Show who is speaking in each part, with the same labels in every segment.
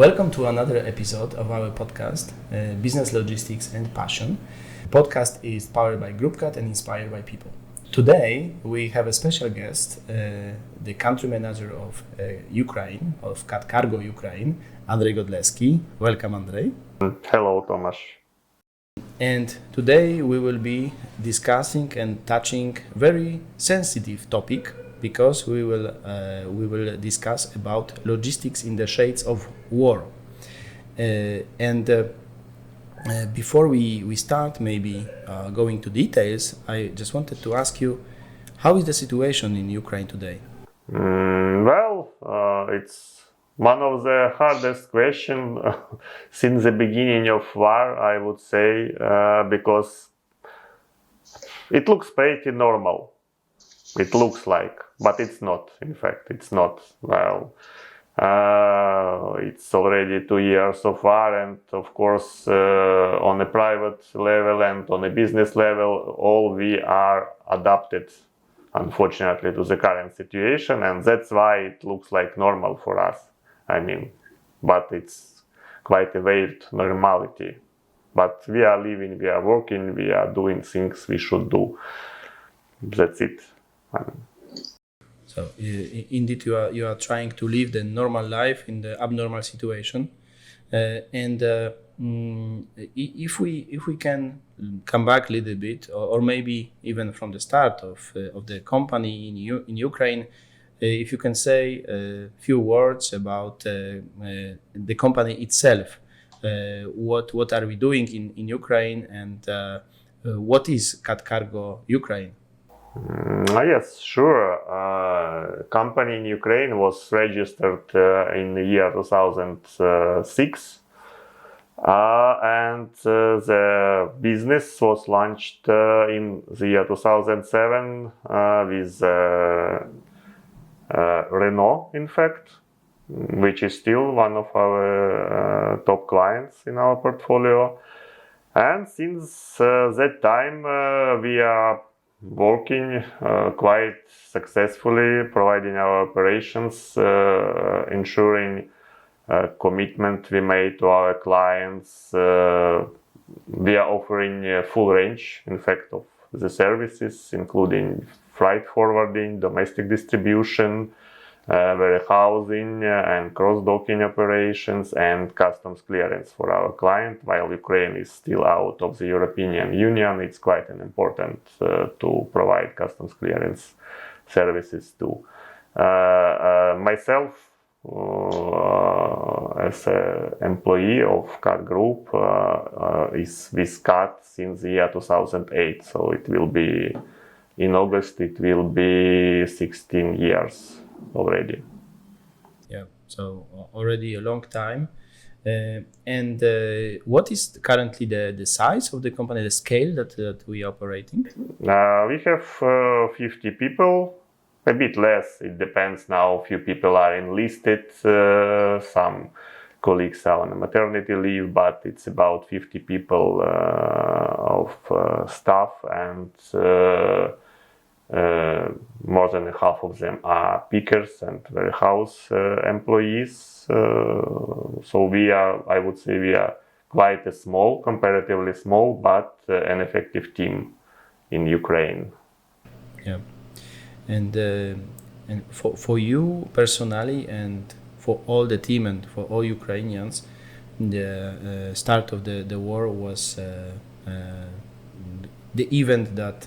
Speaker 1: Welcome to another episode of our podcast, Business, Logistics and Passion. The podcast is powered by GroupCat and inspired by people. Today, we have a special guest, the country manager of Ukraine, of CAT Cargo Ukraine, Andrey Godlevsky. Welcome, Andrey.
Speaker 2: Hello, Tomasz.
Speaker 1: And today we will be discussing and touching very sensitive topic because we will discuss about logistics in the shades of war. Before we start, maybe going to details, I just wanted to ask you, how is the situation in Ukraine today?
Speaker 2: It's one of the hardest questions since the beginning of war, I would say, because it looks pretty normal. It looks like, but it's not. In fact, it's not. It's already 2 years of war, and of course, on a private level and on a business level, all we are adapted, unfortunately, to the current situation, and that's why it looks like normal for us. But it's quite a weird normality. But we are living, we are working, we are doing things we should do. That's it.
Speaker 1: So indeed, you are trying to live the normal life in the abnormal situation, if we can come back a little bit, or maybe even from the start of the company in Ukraine, if you can say a few words about the company itself, what are we doing in Ukraine, and what is CAT Cargo Ukraine?
Speaker 2: Yes, sure. Company in Ukraine was registered in the year 2006, and the business was launched in the year 2007 with Renault, in fact, which is still one of our top clients in our portfolio. And since that time, we are working quite successfully, providing our operations, ensuring commitment we made to our clients. We are offering a full range, in fact, of the services, including freight forwarding, domestic distribution, warehousing and cross-docking operations, and customs clearance for our client. While Ukraine is still out of the European Union, it's quite important to provide customs clearance services too. Myself, as an employee of CAT Group, is with CAT since the year 2008, so it will be, in August, it will be 16 years already.
Speaker 1: Yeah, so already a long time. What is currently the size of the company, the scale that we are operating?
Speaker 2: We have 50 people, a bit less, it depends now. Few people are enlisted, some colleagues are on a maternity leave, but it's about 50 people of staff, and more than half of them are pickers and warehouse employees. So I would say we are quite a small, comparatively small, but an effective team in Ukraine.
Speaker 1: Yeah, and for you personally, and for all the team and for all Ukrainians, the start of the war was the event that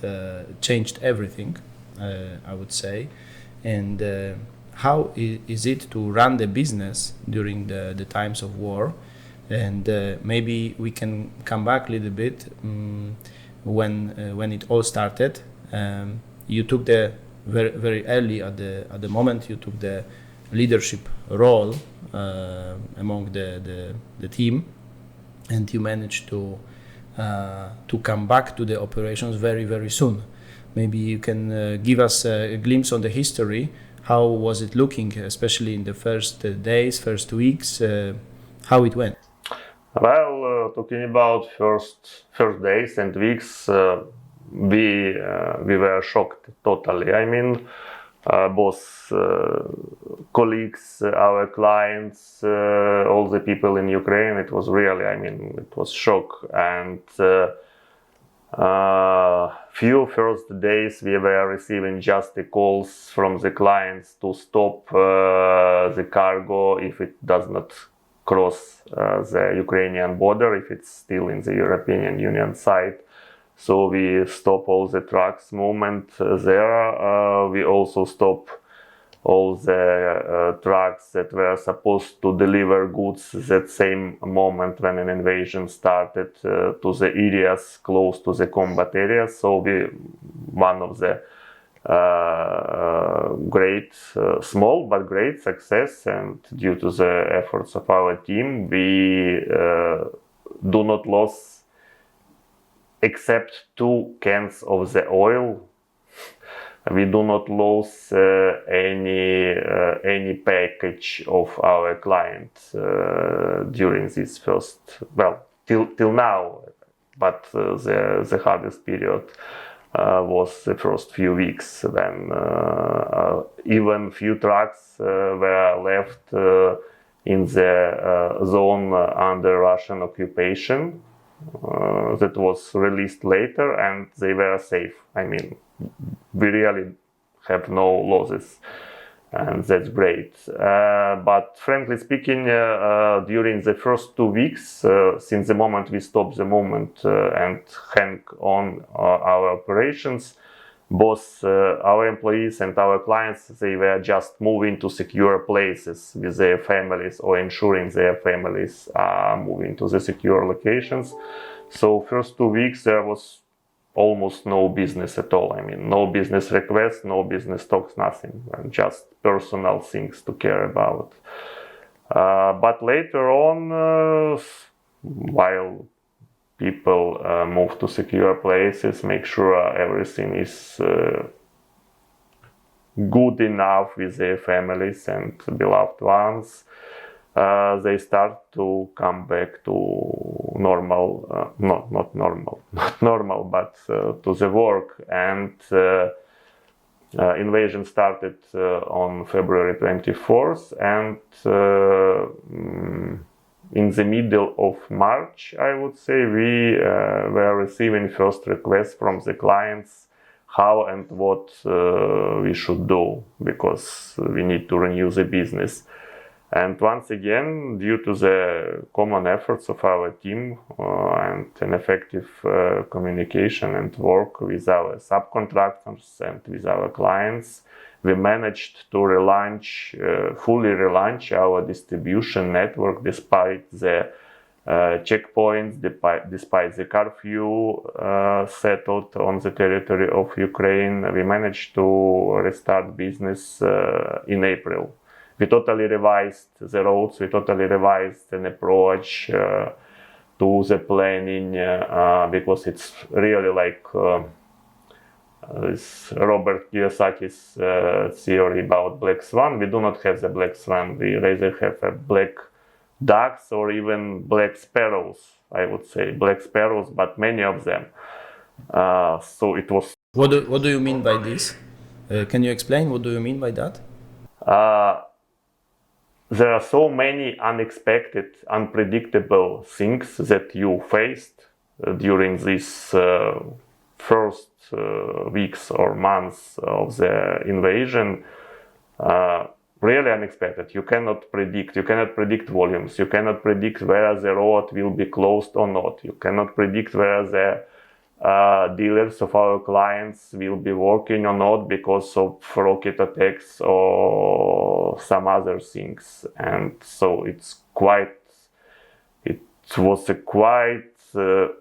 Speaker 1: changed everything, I would say. And how is it to run the business during the times of war? And maybe we can come back a little bit when it all started. You took the very early at the moment you took the leadership role among the team, and you managed to come back to the operations very soon. Maybe you can give us a glimpse on the history. How was it looking, especially in the first days, first weeks? How it went?
Speaker 2: Well, talking about first days and weeks, we were shocked totally. both colleagues, our clients, all the people in Ukraine. It was really, it was shock. And few first days we were receiving just the calls from the clients to stop the cargo if it does not cross the Ukrainian border, if it's still in the European Union side. So we stop all the trucks movement there. We also stop all the trucks that were supposed to deliver goods that same moment when an invasion started to the areas close to the combat areas. So one of the great, small but great success, and due to the efforts of our team, we do not lose except 2 cans of the oil. We do not lose any package of our client during this first, till now, but the hardest period was the first few weeks when even few trucks were left in the zone under Russian occupation. That was released later, and they were safe. We really have no losses, and that's great. But frankly speaking, during the first 2 weeks, since the moment we stopped the movement and hang on our operations, both our employees and our clients, they were just moving to secure places with their families or ensuring their families are moving to the secure locations. So first 2 weeks there was almost no business at all. No business requests, no business talks, nothing, just personal things to care about. But later on, while people move to secure places, make sure everything is good enough with their families and beloved ones, they start to come back to normal, not normal, but to the work. And invasion started on February 24th, and in the middle of March, I would say, we were receiving first requests from the clients how and what we should do, because we need to renew the business. And once again, due to the common efforts of our team and an effective communication and work with our subcontractors and with our clients, we managed to fully relaunch our distribution network despite the checkpoints, despite the curfew settled on the territory of Ukraine. We managed to restart business in April. We totally revised the roads, we totally revised an approach to the planning, because it's really like this Robert Kiyosaki's theory about black swan. We do not have the black swan, we rather have a black ducks or even black sparrows, I would say. Black sparrows, but many of them. So it was...
Speaker 1: What do you mean by this? Can you explain what do you mean by that?
Speaker 2: There are so many unexpected, unpredictable things that you faced during these first weeks or months of the invasion. Really unexpected. You cannot predict volumes. You cannot predict where the road will be closed or not. You cannot predict where the dealers of our clients will be working or not because of rocket attacks or some other things. And so it was a quite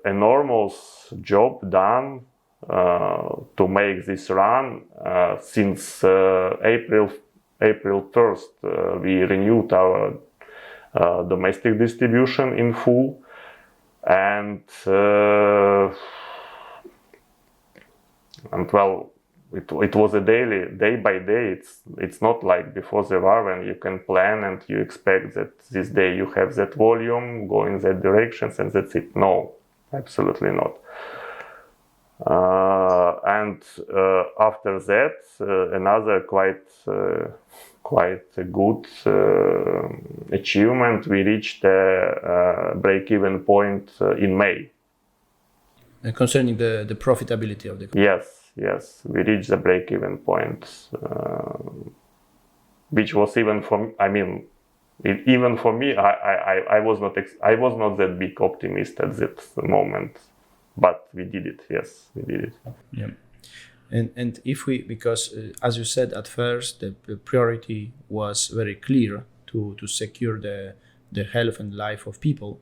Speaker 2: enormous job done to make this run. Since April 1st, we renewed our domestic distribution in full, and well, it was a day by day. It's not like before the war when you can plan and you expect that this day you have that volume, go in that directions, and that's it. No, absolutely not. And after that, another quite a good achievement. We reached a break-even point in May.
Speaker 1: Concerning the profitability of the company.
Speaker 2: Yes, we reached the break-even point, which was even for me. I was not that big optimist at that moment, but we did it. Yes, we did it.
Speaker 1: Yeah. And if we, because as you said at first, the priority was very clear to secure the health and life of people,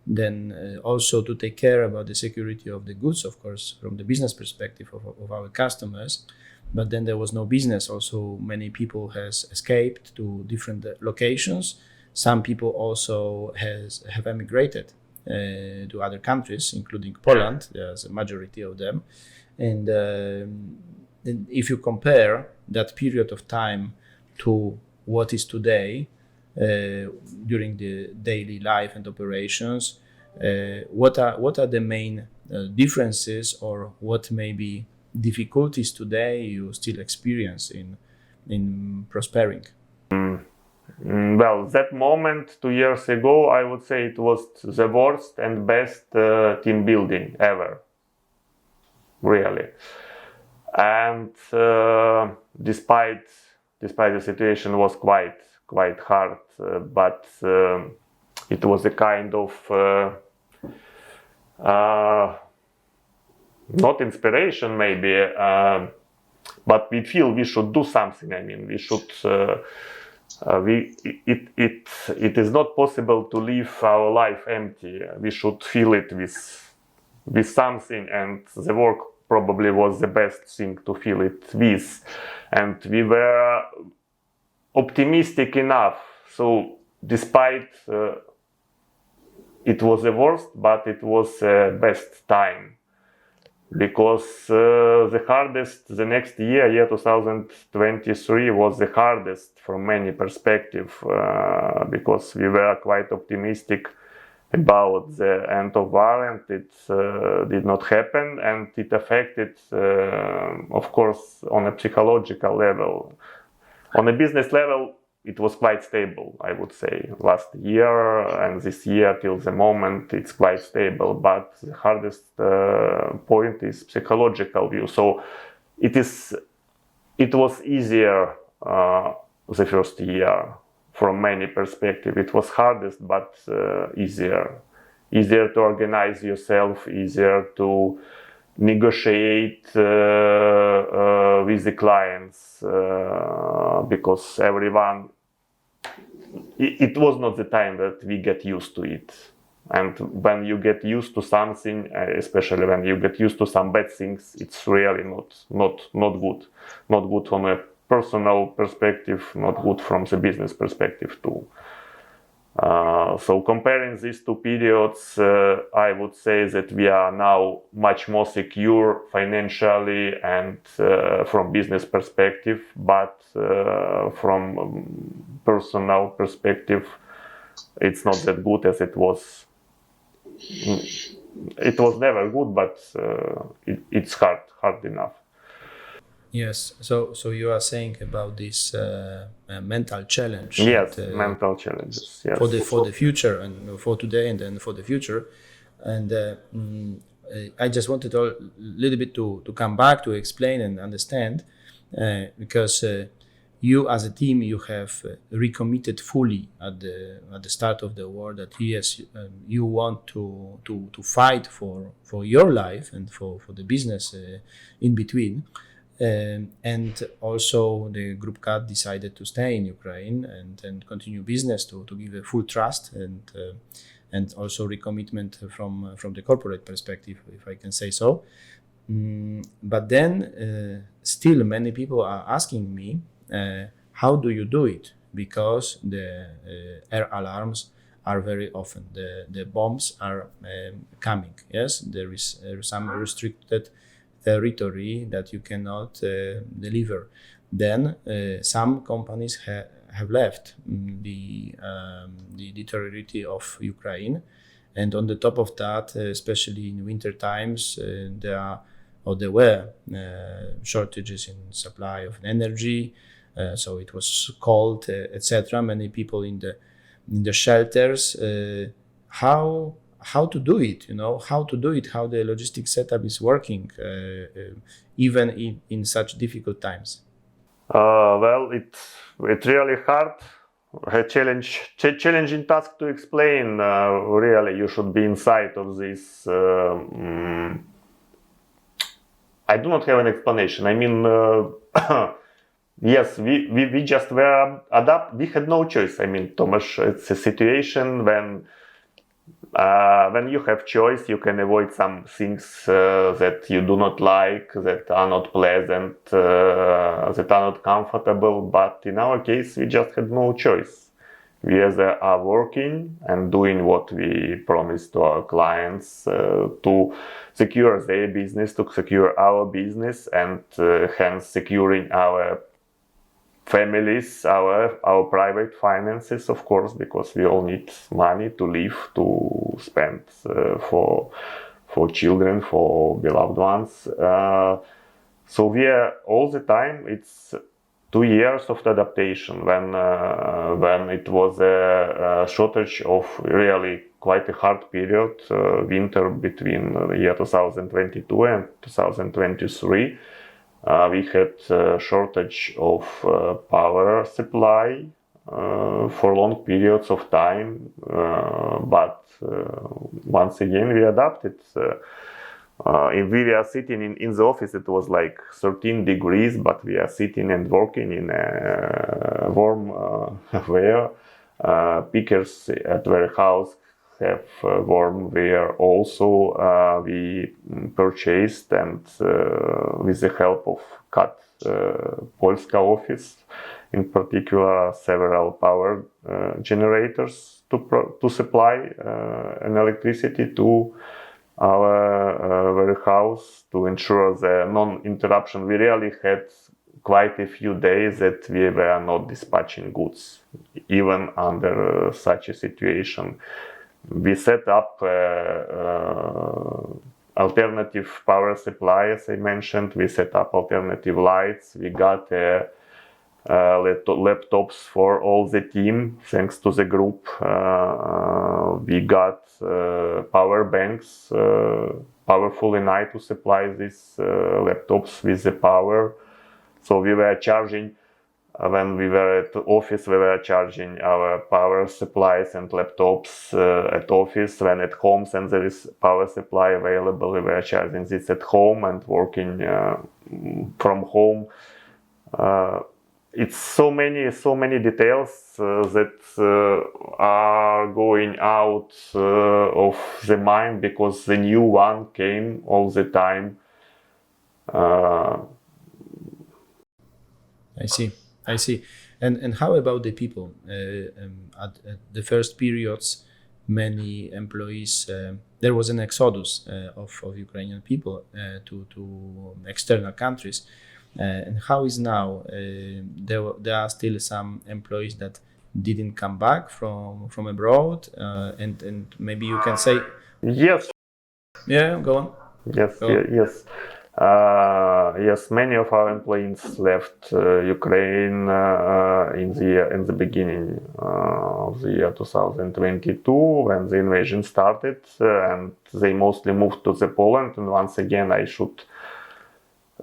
Speaker 1: then also to take care about the security of the goods, of course, from the business perspective of our customers. But then there was no business. Also, many people has escaped to different locations. Some people also have emigrated to other countries, including Poland. There's a majority of them. And if you compare that period of time to what is today, during the daily life and operations, what are the main differences, or what may be difficulties today you still experience in prospering?
Speaker 2: Well, that moment 2 years ago, I would say it was the worst and best team building ever. Really. And despite the situation was quite hard, but it was a kind of not inspiration maybe, but we feel we should do something. I mean, we should. It is not possible to live our life empty. We should fill it with something, and the work probably was the best thing to fill it with. And we were optimistic enough. So despite it was the worst, but it was the best time. Because the next year 2023, was the hardest from many perspectives, because we were quite optimistic about the end of war, and it did not happen, and it affected, of course, on a psychological level. On a business level, it was quite stable, I would say. Last year and this year till the moment, it's quite stable, but the hardest point is psychological view. So it was easier the first year. From many perspectives, it was hardest, but easier to organize yourself, easier to negotiate with the clients, because everyone. It was not the time that we get used to it, and when you get used to something, especially when you get used to some bad things, it's really not good from a personal perspective, not good from the business perspective too. So comparing these two periods, I would say that we are now much more secure financially and from business perspective, but from personal perspective, it's not that good as it was. It was never good, but it's hard enough.
Speaker 1: Yes. So you are saying about this mental challenge.
Speaker 2: Yes, mental challenges. Yes.
Speaker 1: For the future, and for today, and then for the future. And I just wanted a little bit to come back to explain and understand, because you as a team, you have recommitted fully at the start of the war that yes, you want to fight for your life and for the business in between. And also the Group CAT decided to stay in Ukraine and continue business to give a full trust and also recommitment from the corporate perspective, if I can say so. But then still many people are asking me, how do you do it? Because the air alarms are very often, the bombs are coming. Yes, there is some restricted territory that you cannot deliver. Then some companies have left the territory of Ukraine, and on the top of that, especially in winter times, there are or there were shortages in supply of energy, so it was cold, etc. Many people in the shelters. How to do it? How to do it? How the logistic setup is working, even in such difficult times.
Speaker 2: Well, it's really hard. A challenging task to explain. Really, you should be inside of this. I do not have an explanation. I mean, yes, we just were adapt. We had no choice. I mean, Tomasz, it's a situation when you have choice, you can avoid some things that you do not like, that are not pleasant, that are not comfortable. But in our case, we just had no choice. We either are working and doing what we promised to our clients to secure their business, to secure our business, and hence securing our families, our private finances, of course, because we all need money to live, to spend for children, for beloved ones. So we are all the time. It's 2 years of adaptation when it was a shortage of really quite a hard period, winter between the year 2022 and 2023. We had a shortage of power supply for long periods of time, but once again we adapted. If we were sitting in the office, it was like 13 degrees, but we are sitting and working in a warm wear. Pickers at warehouse have warm wear also. We purchased, and with the help of CAT Polska office, in particular, several power generators to supply an electricity to our warehouse to ensure the non-interruption. We really had quite a few days that we were not dispatching goods, even under such a situation. We set up alternative power supply, as I mentioned. We set up alternative lights. We got laptops for all the team, thanks to the group. We got power banks, powerful enough to supply these laptops with the power. So we were charging, when we were at the office, we were charging our power supplies and laptops at office. When at home, and there is power supply available, we were charging this at home and working from home. It's so many details that are going out of the mind, because the new one came all the time.
Speaker 1: I see. And how about the people? At the first periods, many employees, there was an exodus of Ukrainian people to external countries. And how is now? There are still some employees that didn't come back from abroad, and maybe you can say,
Speaker 2: Yes.
Speaker 1: yeah, go on.
Speaker 2: Yes,
Speaker 1: Go on.
Speaker 2: yes. Yes, many of our employees left Ukraine in the beginning of the year 2022, when the invasion started, and they mostly moved to the Poland. And once again, I should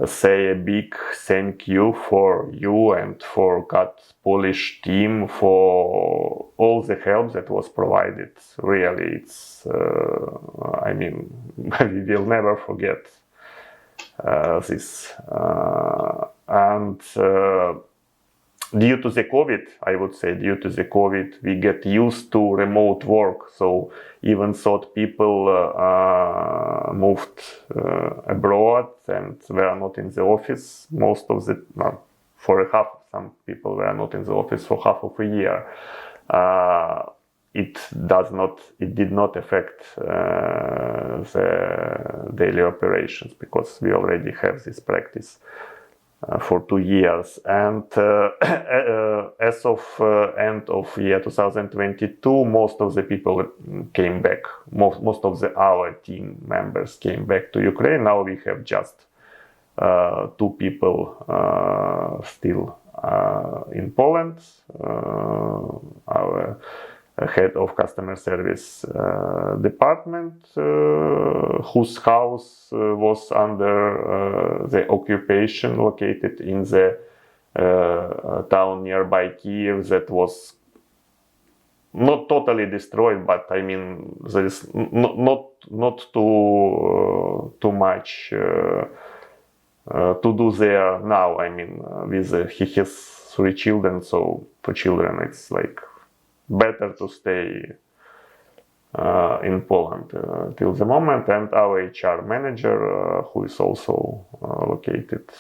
Speaker 2: say a big thank you for you and for CAT Polish team for all the help that was provided. Really, it's I mean, we will never forget this. And due to the COVID, I would say, due to the COVID, we get used to remote work. So even though people moved abroad and were not in the office, most of the, for a half, some people were not in the office for half of a year. It did not affect the daily operations, because we already have this practice for 2 years. And as of end of year 2022, most of the people came back. Most of our team members came back to Ukraine. Now we have just two people still in Poland. Our head of customer service department, whose house was under the occupation, located in the town nearby Kiev, that was not totally destroyed, but I mean there is not too much to do there now. I mean, with he has 3 children, so for children it's like better to stay in Poland till the moment. And our HR manager, who is also located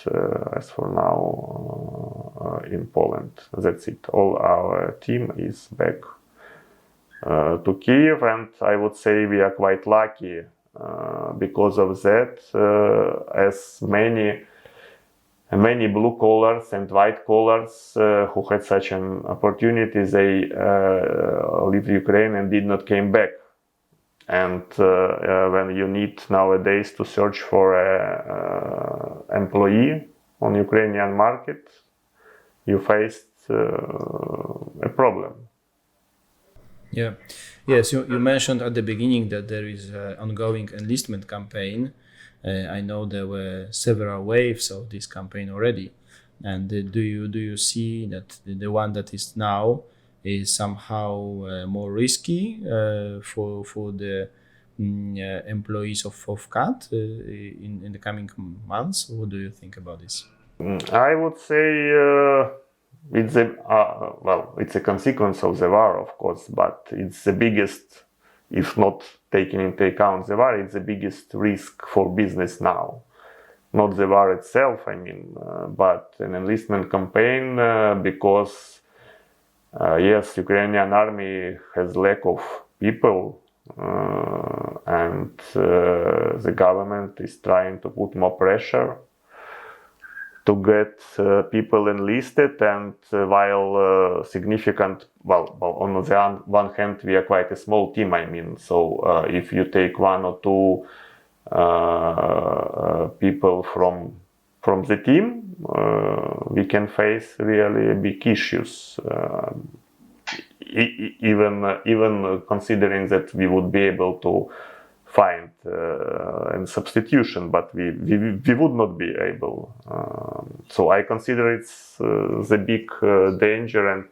Speaker 2: as for now in Poland. That's it. All our team is back to Kiev, and I would say we are quite lucky because of that, as many blue collars and white collars who had such an opportunity, they left Ukraine and did not came back. And when you need nowadays to search for an employee on Ukrainian market, you faced a problem.
Speaker 1: Yeah. Yes, you mentioned at the beginning that there is an ongoing enlistment campaign. I know there were several waves of this campaign already. And do you see that the one that is now is somehow more risky for the employees of CAT in the coming months? What do you think about this?
Speaker 2: I would say it's a consequence of the war, of course, but it's the biggest, if not taking into account the war, it's the biggest risk for business now. Not the war itself, I mean, but an enlistment campaign because yes, Ukrainian army has lack of people, and the government is trying to put more pressure to get people enlisted. And while significant, on the one hand, we are quite a small team. I mean, so if you take 1 or 2 people from the team, we can face really big issues. Even considering that we would be able to find a substitution, but we would not be able. So I consider it's the big danger, and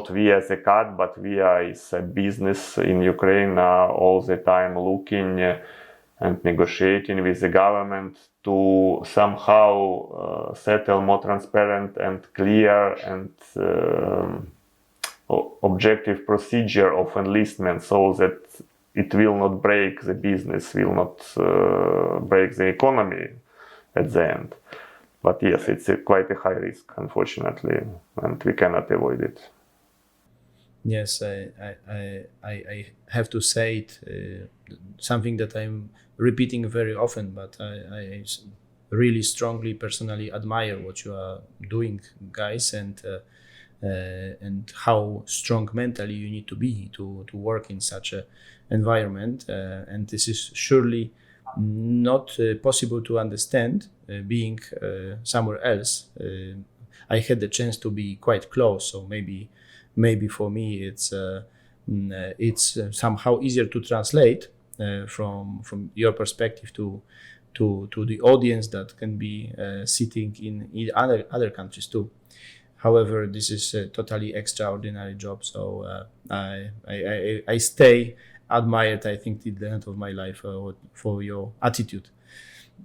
Speaker 2: we as a CAT, but we as a business in Ukraine are all the time looking and negotiating with the government to somehow settle more transparent and clear and objective procedure of enlistment, so that it will not break the business, will not break the economy at the end. But yes, it's quite a high risk, unfortunately, and we cannot avoid it.
Speaker 1: Yes, I have to say it, something that I'm repeating very often, but I really strongly personally admire what you are doing, guys, and how strong mentally you need to be to work in such a environment, and this is surely not possible to understand being somewhere else. I had the chance to be quite close, so maybe for me it's somehow easier to translate from your perspective to the audience that can be sitting in other countries too. However, this is a totally extraordinary job, so I stay admired, I think, till the end of my life for your attitude.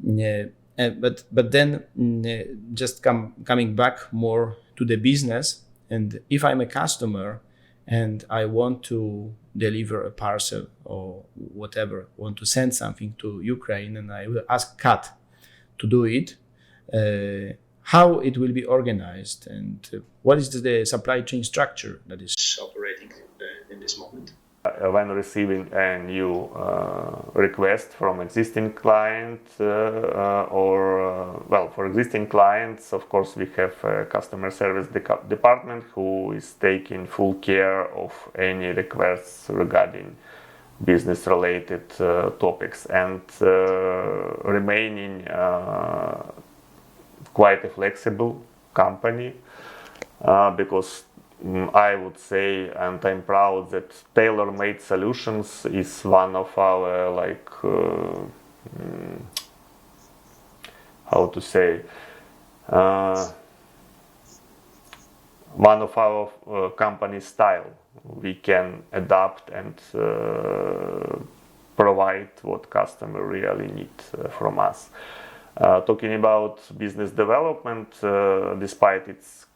Speaker 1: But then just coming back more to the business, and if I'm a customer and I want to deliver a parcel or whatever, want to send something to Ukraine, and I will ask CAT to do it, how it will be organized, and what is the supply chain structure that is operating in this moment?
Speaker 2: When receiving a new request from existing client, for existing clients, of course, we have a customer service department who is taking full care of any requests regarding business related topics, and remaining quite a flexible company, because I would say, and I'm proud, that tailor-made solutions is one of our, like, how to say, one of our company style. We can adapt and provide what customer really need from us. Talking about business development, despite it's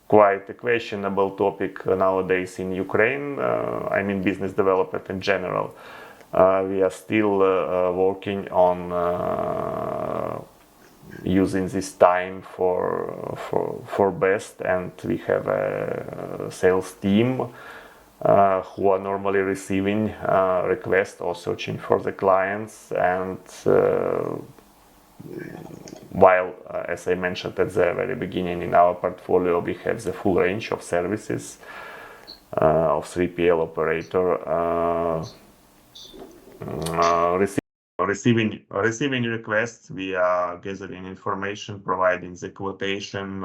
Speaker 2: quite a questionable topic nowadays in Ukraine, I mean business development in general, we are still working on using this time for best, and we have a sales team who are normally receiving requests or searching for the clients, and while as I mentioned at the very beginning, in our portfolio we have the full range of services of 3PL operator, receiving requests, we are gathering information, providing the quotation,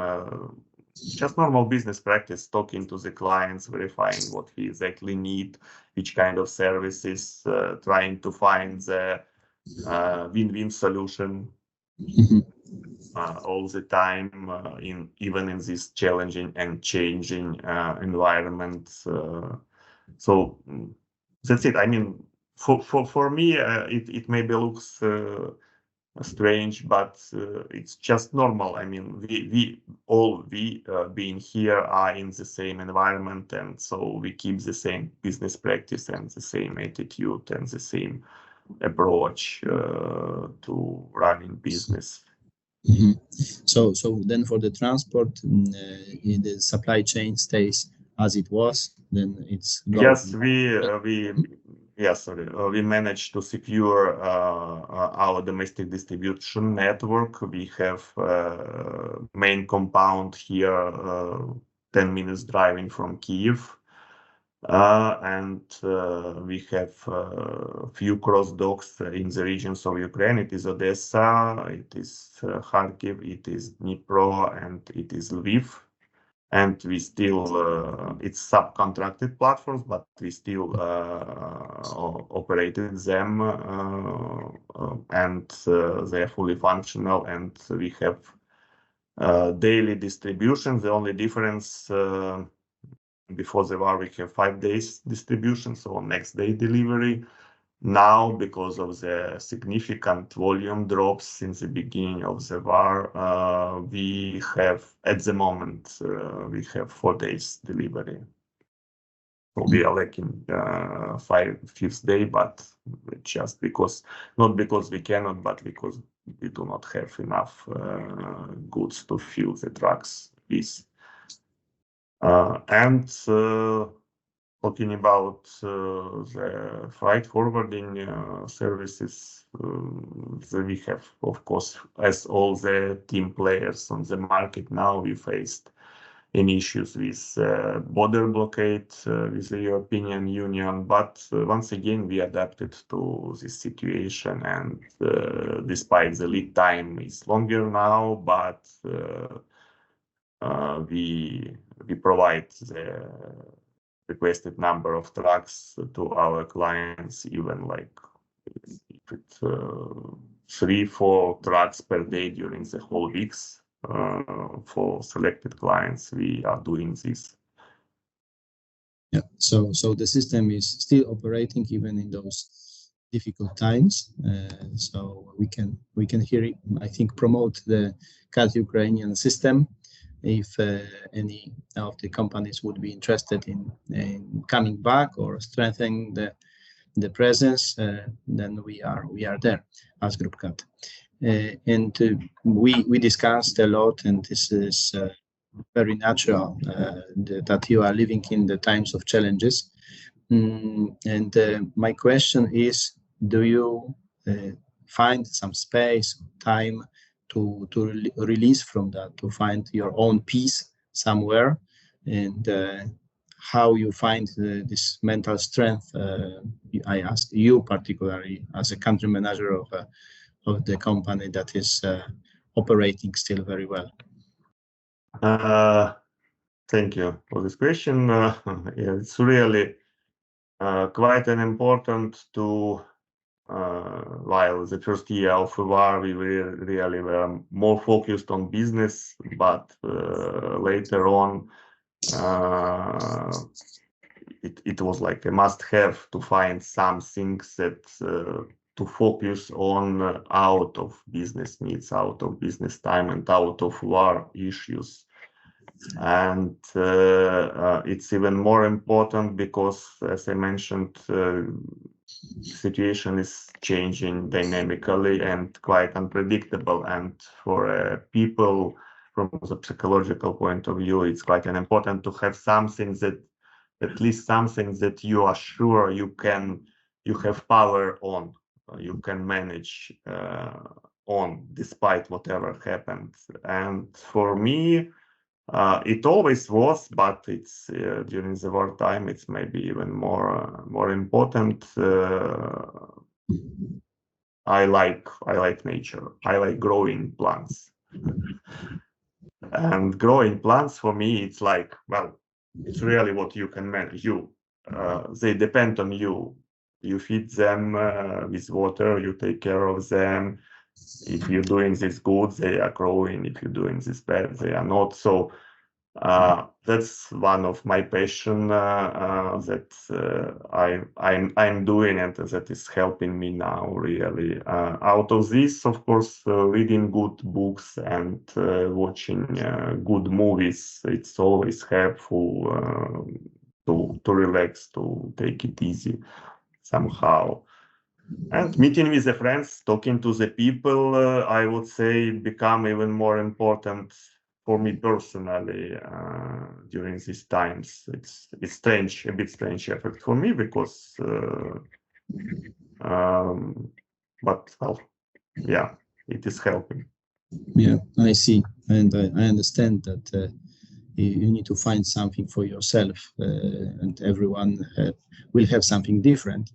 Speaker 2: just normal business practice, talking to the clients, verifying what we exactly need, which kind of services, trying to find the win-win solution all the time, even in this challenging and changing environment. So that's it. I mean, for me, it maybe looks strange, but it's just normal. I mean, we being here are in the same environment, and so we keep the same business practice and the same attitude and the same approach to running business.
Speaker 1: So then for the transport, the supply chain stays as it was. Then it's
Speaker 2: yes, we managed to secure our domestic distribution network. We have main compound here, 10 minutes driving from Kiev. And we have few cross docks in the regions of Ukraine. It is Odessa, it is Kharkiv, it is Dnipro, and it is Lviv. And we still, it's subcontracted platforms, but we still operated them, and they are fully functional, and we have daily distribution. The only difference, before the war, we have 5 days distribution, so next day delivery. Now, because of the significant volume drops since the beginning of the war, we have, at the moment, we have 4 days delivery. We are lacking 5th day, but just because, not because we cannot, but because we do not have enough goods to fill the trucks with. And talking about the freight forwarding services, we have, of course, as all the team players on the market now, we faced any issues with border blockade with the European Union. But once again, we adapted to this situation, and despite the lead time is longer now, but we provide the requested number of trucks to our clients, even like if it's 3-4 trucks per day during the whole weeks. For selected clients, we are doing this.
Speaker 1: Yeah. So the system is still operating even in those difficult times. So we can here, I think, promote the Cat Ukrainian system. If any of the companies would be interested in coming back or strengthening the presence, then we are there as Group Cat. And we discussed a lot, and this is very natural that you are living in the times of challenges. And my question is, do you find some space, time to release from that, to find your own peace somewhere? And how you find this mental strength. I ask you particularly as a country manager of the company that is operating still very well.
Speaker 2: Thank you for this question. Yeah, it's really quite an important to. While the first year of war, we really were more focused on business, but later on, it was like a must-have to find some things that to focus on out of business needs, out of business time, and out of war issues. And it's even more important because, as I mentioned, situation is changing dynamically and quite unpredictable. And for people from the psychological point of view, it's quite an important to have something that, at least something that you are sure you have power on, you can manage on despite whatever happens. And for me, it always was, but it's during the wartime, it's maybe even more important. I like nature. I like growing plants. And growing plants for me, it's like, well, it's really what you can manage. They depend on you. You feed them with water, you take care of them. If you're doing this good, they are growing. If you're doing this bad, they are not. So that's one of my passion that I'm doing, and that is helping me now really. Out of this, of course, reading good books and watching good movies, it's always helpful to relax, to take it easy somehow. And meeting with the friends, talking to the people, I would say become even more important for me personally during these times. It's strange, a bit strange effect for me because, but well, yeah, it is helping.
Speaker 1: Yeah, I see, and I understand that you need to find something for yourself, and everyone will have something different,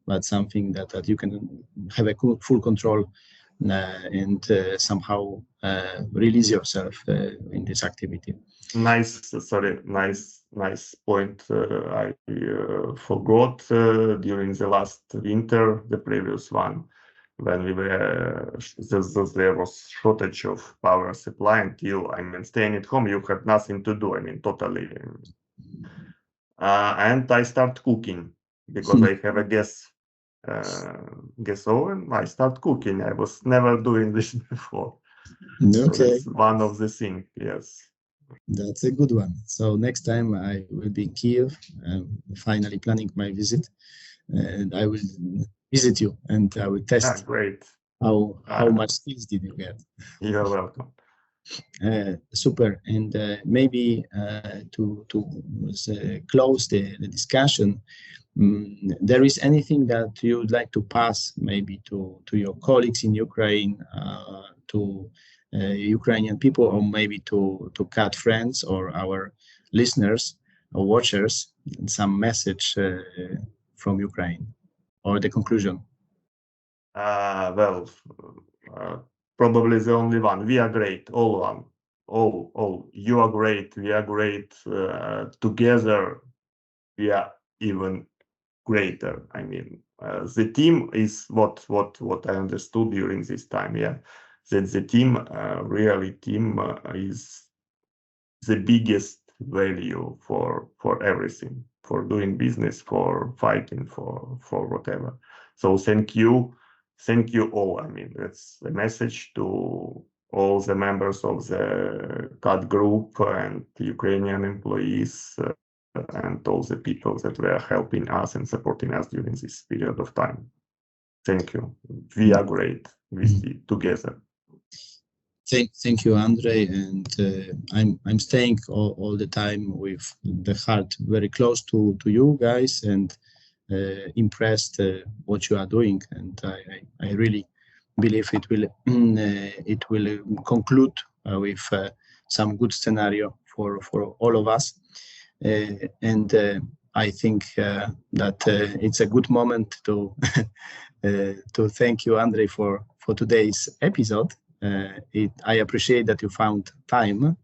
Speaker 1: but something that you can have a full control and somehow release yourself in this activity.
Speaker 2: Nice point. I forgot during the last winter, the previous one, when there was shortage of power supply until, staying at home, you had nothing to do. Totally. And I start cooking because I have a gas oven. I start cooking. I was never doing this before.
Speaker 1: Okay.
Speaker 2: So that's one of the things, yes.
Speaker 1: That's a good one. So next time I will be in Kiev, finally planning my visit, and I will visit you and I will test
Speaker 2: great.
Speaker 1: how much skills did you get.
Speaker 2: You're welcome.
Speaker 1: Super. And maybe to close the discussion, there is anything that you would like to pass maybe to your colleagues in Ukraine, to Ukrainian people, or maybe to CAT friends or our listeners or watchers, some message from Ukraine or the conclusion?
Speaker 2: Probably the only one. We are great, all one. Oh, you are great. We are great. Together, we are even greater. The team is what I understood during this time. Yeah, that the team, is the biggest value for everything, for doing business, for fighting, for whatever. So thank you all. That's the message to all the members of the CAT group and Ukrainian employees and all the people that were helping us and supporting us during this period of time. Thank you. We are great. We see together.
Speaker 1: Thank you, Andrey, and I'm staying all the time with the heart very close to you guys, and impressed what you are doing, and I really believe it will conclude with some good scenario for all of us. And I think that it's a good moment to to thank you, Andrey, for today's episode. I appreciate that you found time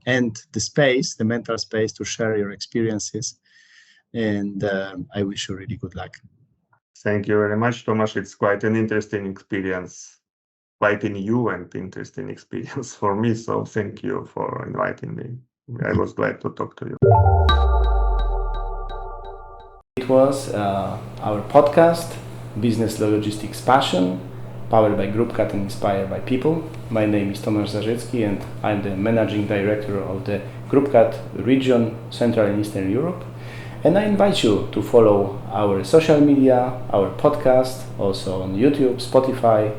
Speaker 1: and the space, the mental space, to share your experiences. And I wish you really good luck.
Speaker 2: Thank you very much, Tomasz. It's quite an interesting experience, quite a new and interesting experience for me. So thank you for inviting me. I was glad to talk to you.
Speaker 1: It was our podcast, Business Logistics Passion, powered by GroupCat and inspired by people. My name is Tomasz Zarzycki and I'm the Managing Director of the GroupCat region, Central and Eastern Europe. And I invite you to follow our social media, our podcast, also on YouTube, Spotify,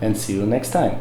Speaker 1: and see you next time.